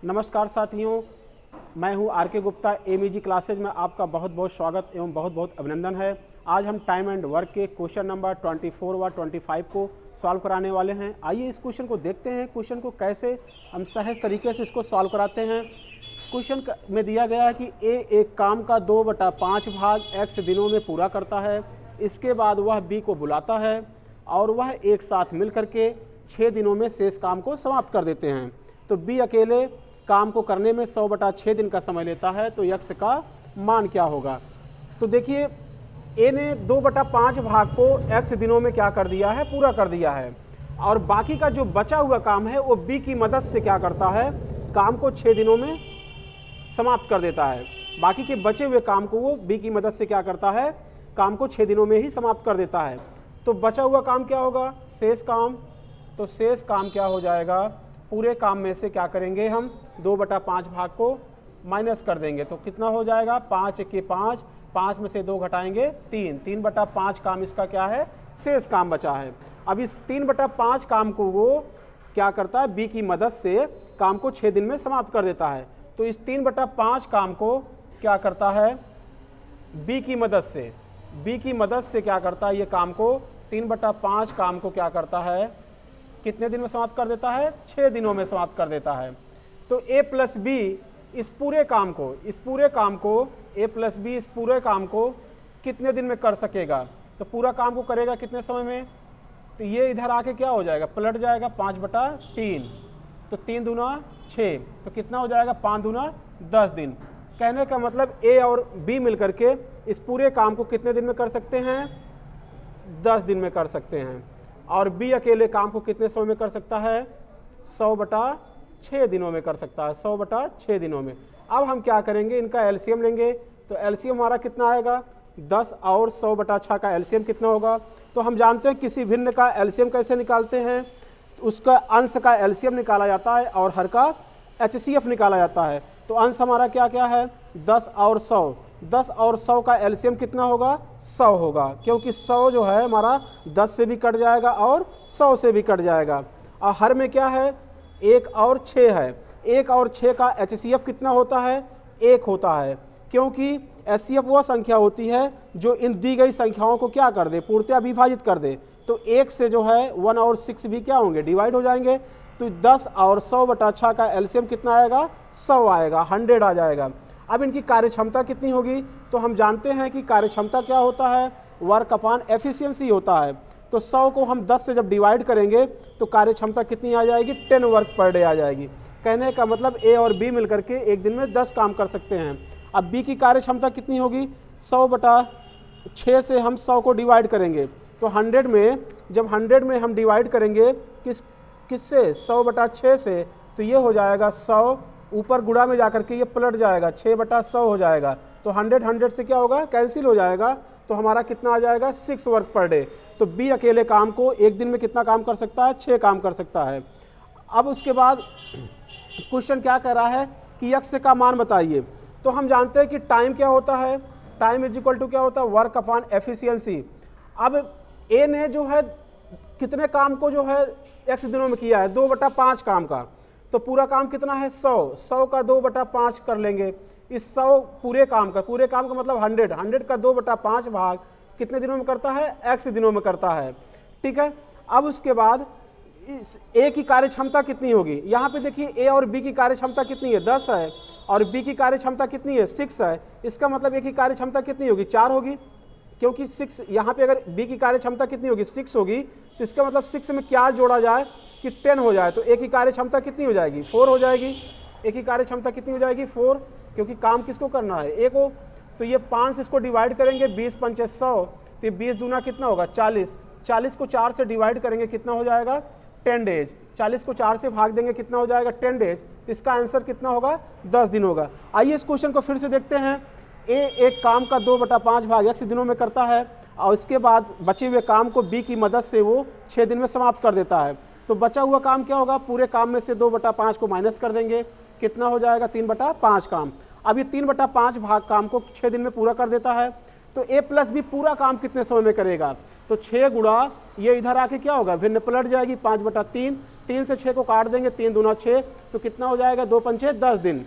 नमस्कार साथियों, मैं हूं आर के गुप्ता। एमईजी क्लासेज में आपका बहुत बहुत स्वागत एवं बहुत बहुत अभिनंदन है। आज हम टाइम एंड वर्क के क्वेश्चन नंबर 24 व 25 को सॉल्व कराने वाले हैं। आइए इस क्वेश्चन को देखते हैं, क्वेश्चन को कैसे हम सहज तरीके से इसको सॉल्व कराते हैं। क्वेश्चन में दिया गया है कि ए एक काम का 2/5 भाग x दिनों में पूरा करता है। इसके बाद वह बी को बुलाता है और वह एक साथ मिल करके 6 दिनों में शेष काम को समाप्त कर देते हैं। तो बी अकेले काम को करने में 100/6 दिन का समय लेता है, तो x का मान क्या होगा। तो देखिए, ए ने 2/5 भाग को x दिनों में क्या कर दिया है, पूरा कर दिया है, और बाकी का जो बचा हुआ काम है वो बी की मदद से क्या करता है, काम को 6 दिनों में समाप्त कर देता है। बाकी के बचे हुए काम को वो बी की मदद से क्या करता है, काम को 6 दिनों में ही समाप्त कर देता है। तो बचा हुआ काम क्या होगा, शेष काम। तो शेष काम क्या हो जाएगा, पूरे काम में से क्या करेंगे हम, 2/5 भाग को माइनस कर देंगे। तो कितना हो जाएगा, 5 के 5, 5 में से 2 घटाएंगे 3, 3/5 काम इसका क्या है, शेष काम बचा है। अब इस 3/5 काम को वो क्या करता है, बी की मदद से काम को 6 दिन में समाप्त कर देता है। तो इस 3/5 काम को क्या करता है, बी की मदद से क्या करता है, ये काम को 3/5 काम को क्या करता है, कितने दिन में समाप्त कर देता है, 6 दिनों में समाप्त कर देता है। तो ए प्लस बी इस पूरे काम को ए प्लस बी इस पूरे काम को कितने दिन में कर सकेगा, तो पूरा काम को करेगा कितने समय में। तो ये इधर आके क्या हो जाएगा, पलट जाएगा 5/3, तो 3 दूना 6, तो कितना हो जाएगा, 5 दूना 10 दिन। कहने का मतलब ए और बी मिलकर के इस पूरे काम को कितने दिन में कर सकते हैं, 10 दिन में कर सकते हैं। और बी अकेले काम को कितने समय में कर सकता है, 100/6 दिनों में कर सकता है, 100/6 दिनों में। अब हम क्या करेंगे, इनका एलसीएम लेंगे। तो एलसीएम हमारा कितना आएगा, 10 और 100/6 का एलसीएम कितना होगा। तो हम जानते हैं किसी भिन्न का एलसीएम कैसे निकालते हैं, उसका अंश का एलसीएम निकाला जाता है और हर का एचसीएफ निकाला जाता है। तो अंश हमारा क्या क्या है, 10 और 100, 10 और 100 का एलसीएम कितना होगा, 100 होगा, क्योंकि 100 जो है हमारा 10 से भी कट जाएगा और 100 से भी कट जाएगा। और हर में क्या है, 1 और 6 है, 1 और 6 का एचसीएफ कितना होता है, 1 होता है, क्योंकि एचसीएफ वह संख्या होती है जो इन दी गई संख्याओं को क्या कर दे, पूर्णतः विभाजित कर दे। तो 1 से जो है 1 और 6 भी क्या होंगे, डिवाइड हो जाएंगे। तो 10 और 100/6 का एलसीएम कितना आएगा, 100 आएगा, 100 आ जाएगा। अब इनकी कार्यक्षमता कितनी होगी, तो हम जानते हैं कि कार्यक्षमता क्या होता है, वर्क अपॉन एफिशिएंसी होता है। तो 100 को हम 10 से जब डिवाइड करेंगे तो कार्यक्षमता कितनी आ जाएगी, 10 वर्क पर डे आ जाएगी। कहने का मतलब ए और बी मिलकर के एक दिन में 10 काम कर सकते हैं। अब बी की कार्यक्षमता कितनी होगी, 100/6 से हम 100 को डिवाइड करेंगे तो 100 में, जब 100 में हम डिवाइड करेंगे किससे, 100/6 से, तो ये हो जाएगा 100, ऊपर गुणा में जाकर के ये पलट जाएगा, 6/100 हो जाएगा। तो 100 से क्या होगा, कैंसिल हो जाएगा। तो हमारा कितना आ जाएगा, 6 वर्क पर डे। तो बी अकेले काम को एक दिन में कितना काम कर सकता है, 6 काम कर सकता है। अब उसके बाद क्वेश्चन क्या कह रहा है कि एक्स का मान बताइए। तो हम जानते हैं कि टाइम क्या होता है, टाइम इज इक्वल टू क्या होता है, वर्क अपॉन एफिशिएंसी। अब ए ने जो है कितने काम को जो है एक्स दिनों में किया है, 2/5 काम का। तो पूरा काम कितना है, 100 का 2/5 कर लेंगे। इस 100 पूरे काम का मतलब 100 का 2/5 भाग कितने दिनों में करता है, x दिनों में करता है। ठीक है। अब उसके बाद इस ए की कार्यक्षमता कितनी होगी, यहाँ पे देखिए ए और बी की कार्यक्षमता कितनी है, 10 है, और बी की कार्यक्षमता कितनी है, 6 है। इसका मतलब ए की कार्यक्षमता कितनी होगी, 4 होगी, क्योंकि 6 यहाँ पे अगर बी की कार्यक्षमता कितनी होगी, 6 होगी। तो इसका मतलब 6 में क्या जोड़ा जाए कि 10 हो जाए, तो ए की कार्यक्षमता कितनी हो जाएगी, 4 हो जाएगी। ए की कार्यक्षमता कितनी हो जाएगी, 4, क्योंकि काम किसको करना है, ए को। तो ये 5 से इसको डिवाइड करेंगे, 20 पंचे 100, तो 20 दूना कितना होगा, 40, 40 को 4 से डिवाइड करेंगे कितना हो जाएगा, 10 डेज। 40 को 4 से भाग देंगे कितना हो जाएगा, 10 डेज। तो इसका आंसर कितना होगा, 10 दिन होगा। आइए इस क्वेश्चन को फिर से देखते हैं। ए एक काम का 2/5 भाग x दिनों में करता है और इसके बाद बचे हुए काम को बी की मदद से वो 6 दिन में समाप्त कर देता है। तो बचा हुआ काम क्या होगा, पूरे काम में से 2/5 को माइनस कर देंगे, कितना हो जाएगा, 3/5 काम। अब ये 3/5 भाग काम को 6 दिन में पूरा कर देता है। तो ए प्लस बी पूरा काम कितने समय में करेगा, तो 6 गुणा ये इधर आके क्या होगा, भिन्न पलट जाएगी, 5/3, 3 से 6 को काट देंगे, 3 दूना 6, तो कितना हो जाएगा, 2 पंचे 10 दिन।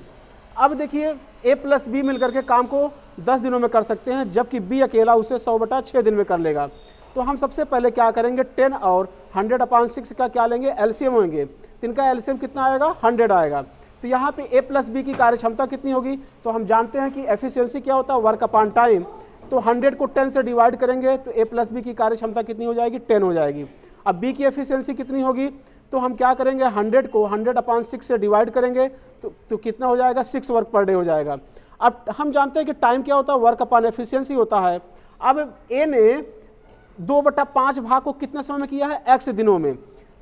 अब देखिए ए प्लस बी मिलकर के काम को 10 दिनों में कर सकते हैं, जबकि बी अकेला उसे 100/6 दिन में कर लेगा। तो हम सबसे पहले क्या करेंगे, 10 और 100/6 का क्या लेंगे, एलसीएम होंगे। तो इनका एलसीएम कितना आएगा, 100 आएगा। तो यहाँ पे ए प्लस बी की कार्य क्षमता कितनी होगी, तो हम जानते हैं कि एफिशिएंसी क्या होता है, वर्क अपॉन टाइम। तो 100 को 10 से डिवाइड करेंगे तो ए प्लस बी की कार्य क्षमता कितनी हो जाएगी, 10 हो जाएगी। अब बी की एफिशिएंसी कितनी होगी, तो हम क्या करेंगे, 100 को 100/6 से डिवाइड करेंगे तो कितना हो जाएगा, 6 वर्क पर डे हो जाएगा। अब हम जानते हैं कि टाइम क्या होता है, वर्क अपॉन एफिशिएंसी होता है। अब ए ने 2/5 भाग को कितने समय में किया है, x दिनों में।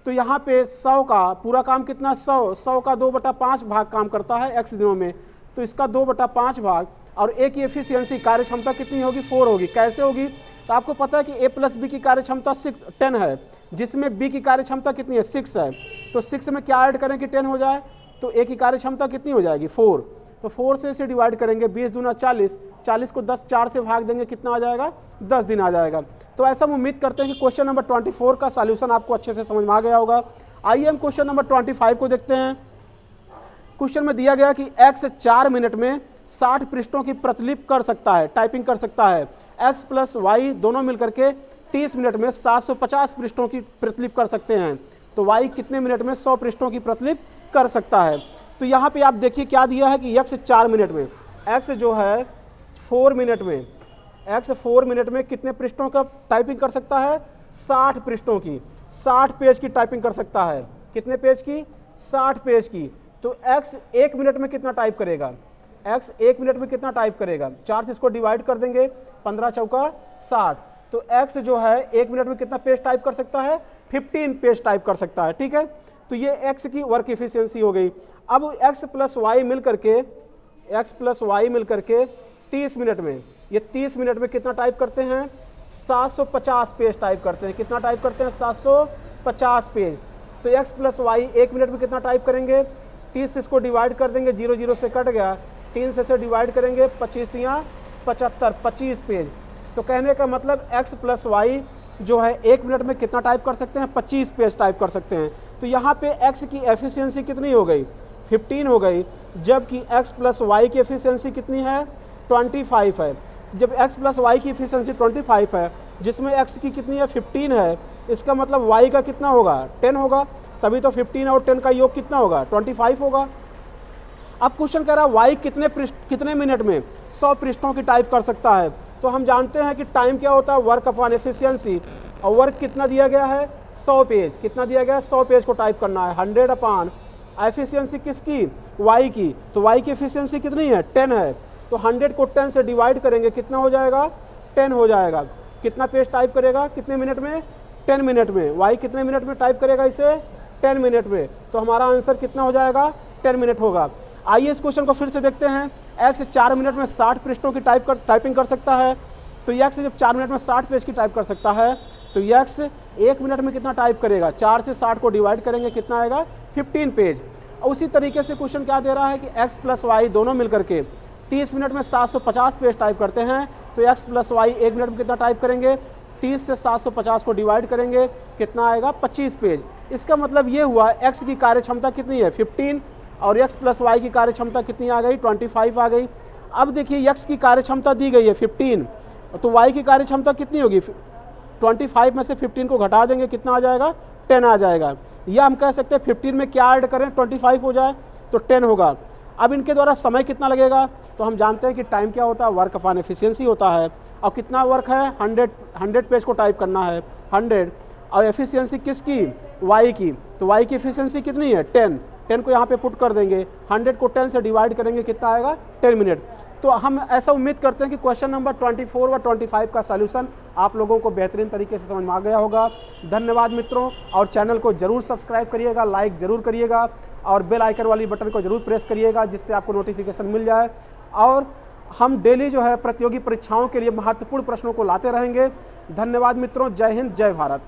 तो यहाँ पे 100 का पूरा काम कितना, 100 का 2/5 भाग काम करता है x दिनों में। तो इसका 2/5 भाग, और ए की एफिशिएंसी कार्य क्षमता कितनी होगी, 4 होगी। कैसे होगी, तो आपको पता है कि ए प्लस बी की कार्य क्षमता 10 है, जिसमें बी की कार्य क्षमता कितनी है, 6 है। तो 6 में क्या ऐड करें कि 10 हो जाए, तो ए की कार्य क्षमता कितनी हो जाएगी, 4। तो 4 से इसे डिवाइड करेंगे, 20 दूना 40, 40 को 4 से भाग देंगे, कितना आ जाएगा, 10 दिन आ जाएगा। तो ऐसा हम उम्मीद करते हैं कि क्वेश्चन नंबर 24 का सॉल्यूशन आपको अच्छे से समझ में आ गया होगा। आइए हम क्वेश्चन नंबर 25 को देखते हैं। क्वेश्चन में दिया गया कि x 4 मिनट में 60 पृष्ठों की प्रतिलिपि कर सकता है, टाइपिंग कर सकता है। x प्लस y दोनों मिलकर के 30 मिनट में 750 पृष्ठों की प्रतिलिपि कर सकते हैं। तो y कितने मिनट में 100 पृष्ठों की प्रतिलिपि कर सकता है। तो यहाँ पे आप देखिए क्या दिया है कि x 4 मिनट में, x जो है 4 मिनट में, x 4 मिनट में कितने पृष्ठों का टाइपिंग कर सकता है, 60 पृष्ठों की, 60 पेज की टाइपिंग कर सकता है। कितने पेज की, 60 पेज की। तो x 1 मिनट में कितना टाइप करेगा, x 1 मिनट में कितना टाइप करेगा, 4 से इसको डिवाइड कर देंगे, 15 चौका 60। तो x जो है 1 मिनट में कितना पेज टाइप कर सकता है, 15 पेज टाइप कर सकता है। ठीक है, तो ये x की वर्क एफिशिएंसी हो गई। अब x प्लस वाई मिल करके 30 मिनट में, ये 30 मिनट में कितना टाइप करते हैं, 750 पेज टाइप करते हैं। कितना टाइप करते हैं, 750 पेज। तो x प्लस वाई 1 मिनट में कितना टाइप करेंगे, 30 से इसको डिवाइड कर देंगे, 0 0 से कट गया, 3 से डिवाइड करेंगे, 25 या 75, 25 पेज। तो कहने का मतलब x प्लस वाई जो है 1 मिनट में कितना टाइप कर सकते हैं, 25 पेज टाइप कर सकते हैं। तो यहाँ पे x की एफिशिएंसी कितनी हो गई, 15 हो गई, जबकि x प्लस वाई की एफिशिएंसी कितनी है, 25 है। जब x प्लस वाई की एफिशिएंसी 25 है, जिसमें x की कितनी है, 15 है, इसका मतलब y का कितना होगा, 10 होगा। तभी तो 15 और 10 का योग कितना होगा, 25 होगा। अब क्वेश्चन कह रहा है y कितने मिनट में 100 पृष्ठों की टाइप कर सकता है। तो हम जानते हैं कि टाइम क्या होता है, वर्क अपॉन एफिशिएंसी, और वर्क कितना दिया गया है, 100 पेज। कितना दिया गया है, 100 पेज को टाइप करना है। 100 अपॉन एफिशिएंसी किसकी, y की। तो y की एफिशिएंसी कितनी है, 10 है। तो 100 को 10 से डिवाइड करेंगे, कितना हो जाएगा, 10 हो जाएगा। कितना पेज टाइप करेगा, कितने मिनट में, 10 मिनट में। y कितने मिनट में टाइप करेगा इसे, 10 मिनट में। तो हमारा आंसर कितना हो जाएगा, 10 मिनट होगा। आइए इस क्वेश्चन को फिर से देखते हैं। x 4 मिनट में 60 पृष्ठों की टाइपिंग कर सकता है। तो x जब 4 मिनट में 60 पेज की टाइप कर सकता है, तो x 1 मिनट में कितना टाइप करेगा, 4 से 60 को डिवाइड करेंगे, कितना आएगा, 15 पेज। और उसी तरीके से क्वेश्चन क्या दे रहा है कि x प्लस वाई दोनों मिलकर के 30 मिनट में 750 पेज टाइप करते हैं। तो x प्लस वाई 1 मिनट में कितना टाइप करेंगे, 30 से 750 को डिवाइड करेंगे, कितना आएगा, 25 पेज। इसका मतलब ये हुआ x की कार्य क्षमता कितनी है, 15, और x प्लस वाई की कार्य क्षमता कितनी आ गई, 25 आ गई। अब देखिए x की कार्य क्षमता दी गई है 15, तो y की कार्य क्षमता कितनी होगी, 25 में से 15 को घटा देंगे, कितना आ जाएगा, 10 आ जाएगा। या हम कह सकते हैं 15 में क्या ऐड करें, 25 हो जाए तो 10 होगा। अब इनके द्वारा समय कितना लगेगा, तो हम जानते हैं कि टाइम क्या होता है, वर्क अपॉन एफिशिएंसी होता है। और कितना वर्क है, 100 पेज को टाइप करना है, 100, और एफिशिएंसी किसकी, y की। तो y की एफिशिएंसी कितनी है, 10 को यहाँ पे पुट कर देंगे, 100 को 10 से डिवाइड करेंगे, कितना आएगा, 10 मिनट। तो हम ऐसा उम्मीद करते हैं कि क्वेश्चन नंबर 24 व 25 का सॉल्यूशन आप लोगों को बेहतरीन तरीके से समझ में आ गया होगा। धन्यवाद मित्रों, और चैनल को जरूर सब्सक्राइब करिएगा, लाइक ज़रूर करिएगा, और बेल आइकन वाली बटन को जरूर प्रेस करिएगा, जिससे आपको नोटिफिकेशन मिल जाए। और हम डेली जो है प्रतियोगी परीक्षाओं के लिए महत्वपूर्ण प्रश्नों को लाते रहेंगे। धन्यवाद मित्रों, जय हिंद, जय भारत।